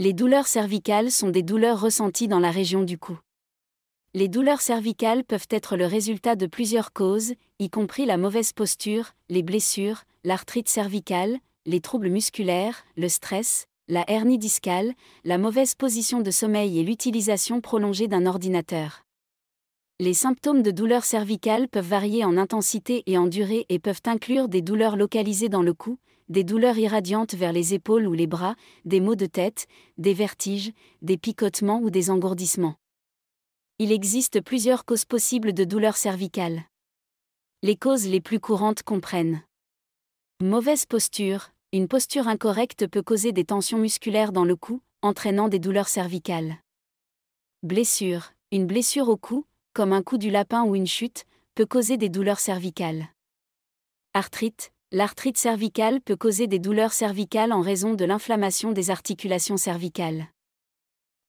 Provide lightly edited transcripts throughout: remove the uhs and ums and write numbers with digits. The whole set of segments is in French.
Les douleurs cervicales sont des douleurs ressenties dans la région du cou. Les douleurs cervicales peuvent être le résultat de plusieurs causes, y compris la mauvaise posture, les blessures, l'arthrite cervicale, les troubles musculaires, le stress, la hernie discale, la mauvaise position de sommeil et l'utilisation prolongée d'un ordinateur. Les symptômes de douleurs cervicales peuvent varier en intensité et en durée et peuvent inclure des douleurs localisées dans le cou, des douleurs irradiantes vers les épaules ou les bras, des maux de tête, des vertiges, des picotements ou des engourdissements. Il existe plusieurs causes possibles de douleurs cervicales. Les causes les plus courantes comprennent: mauvaise posture. Une posture incorrecte peut causer des tensions musculaires dans le cou, entraînant des douleurs cervicales. Blessure. Une blessure au cou, comme un coup du lapin ou une chute, peut causer des douleurs cervicales. Arthrite. L'arthrite cervicale peut causer des douleurs cervicales en raison de l'inflammation des articulations cervicales.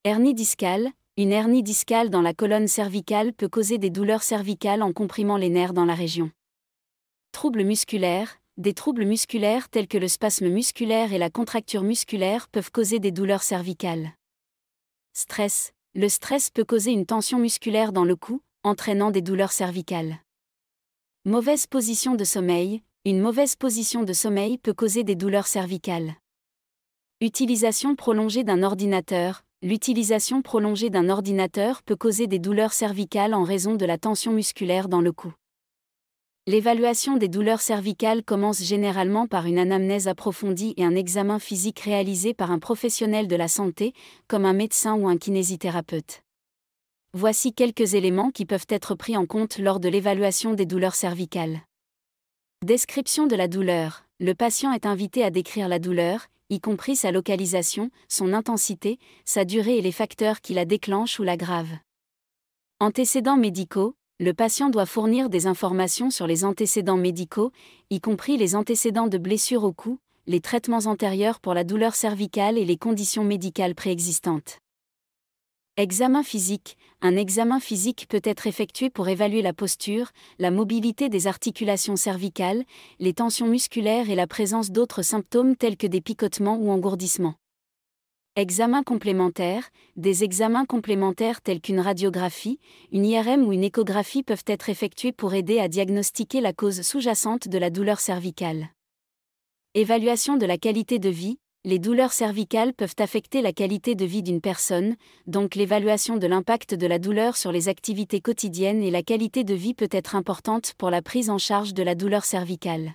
Hernie discale. Une hernie discale dans la colonne cervicale peut causer des douleurs cervicales en comprimant les nerfs dans la région. Troubles musculaires. Des troubles musculaires tels que le spasme musculaire et la contracture musculaire peuvent causer des douleurs cervicales. Stress. Le stress peut causer une tension musculaire dans le cou, entraînant des douleurs cervicales. Mauvaise position de sommeil. Une mauvaise position de sommeil peut causer des douleurs cervicales. Utilisation prolongée d'un ordinateur. L'utilisation prolongée d'un ordinateur peut causer des douleurs cervicales en raison de la tension musculaire dans le cou. L'évaluation des douleurs cervicales commence généralement par une anamnèse approfondie et un examen physique réalisé par un professionnel de la santé, comme un médecin ou un kinésithérapeute. Voici quelques éléments qui peuvent être pris en compte lors de l'évaluation des douleurs cervicales. Description de la douleur. Le patient est invité à décrire la douleur, y compris sa localisation, son intensité, sa durée et les facteurs qui la déclenchent ou l'aggravent. Antécédents médicaux. Le patient doit fournir des informations sur les antécédents médicaux, y compris les antécédents de blessures au cou, les traitements antérieurs pour la douleur cervicale et les conditions médicales préexistantes. Examen physique. Un examen physique peut être effectué pour évaluer la posture, la mobilité des articulations cervicales, les tensions musculaires et la présence d'autres symptômes tels que des picotements ou engourdissements. Examen complémentaire. Des examens complémentaires tels qu'une radiographie, une IRM ou une échographie peuvent être effectués pour aider à diagnostiquer la cause sous-jacente de la douleur cervicale. Évaluation de la qualité de vie. Les douleurs cervicales peuvent affecter la qualité de vie d'une personne, donc l'évaluation de l'impact de la douleur sur les activités quotidiennes et la qualité de vie peut être importante pour la prise en charge de la douleur cervicale.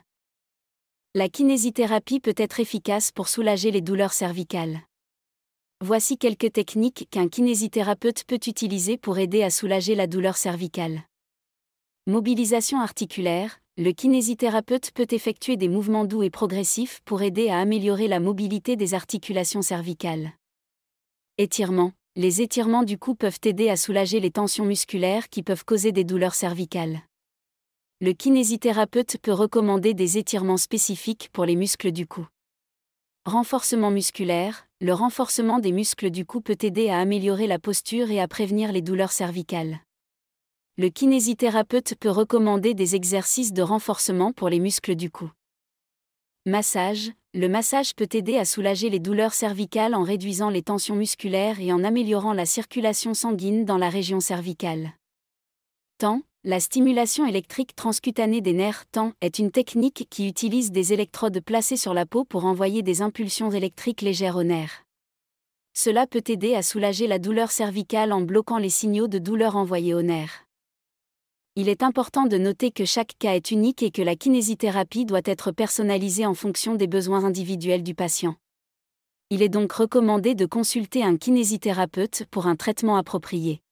La kinésithérapie peut être efficace pour soulager les douleurs cervicales. Voici quelques techniques qu'un kinésithérapeute peut utiliser pour aider à soulager la douleur cervicale. Mobilisation articulaire. Le kinésithérapeute peut effectuer des mouvements doux et progressifs pour aider à améliorer la mobilité des articulations cervicales. Étirement. Les étirements du cou peuvent aider à soulager les tensions musculaires qui peuvent causer des douleurs cervicales. Le kinésithérapeute peut recommander des étirements spécifiques pour les muscles du cou. Renforcement musculaire. Le renforcement des muscles du cou peut aider à améliorer la posture et à prévenir les douleurs cervicales. Le kinésithérapeute peut recommander des exercices de renforcement pour les muscles du cou. Massage. Le massage peut aider à soulager les douleurs cervicales en réduisant les tensions musculaires et en améliorant la circulation sanguine dans la région cervicale. TENS. La stimulation électrique transcutanée des nerfs TENS est une technique qui utilise des électrodes placées sur la peau pour envoyer des impulsions électriques légères aux nerfs. Cela peut aider à soulager la douleur cervicale en bloquant les signaux de douleur envoyés aux nerfs. Il est important de noter que chaque cas est unique et que la kinésithérapie doit être personnalisée en fonction des besoins individuels du patient. Il est donc recommandé de consulter un kinésithérapeute pour un traitement approprié.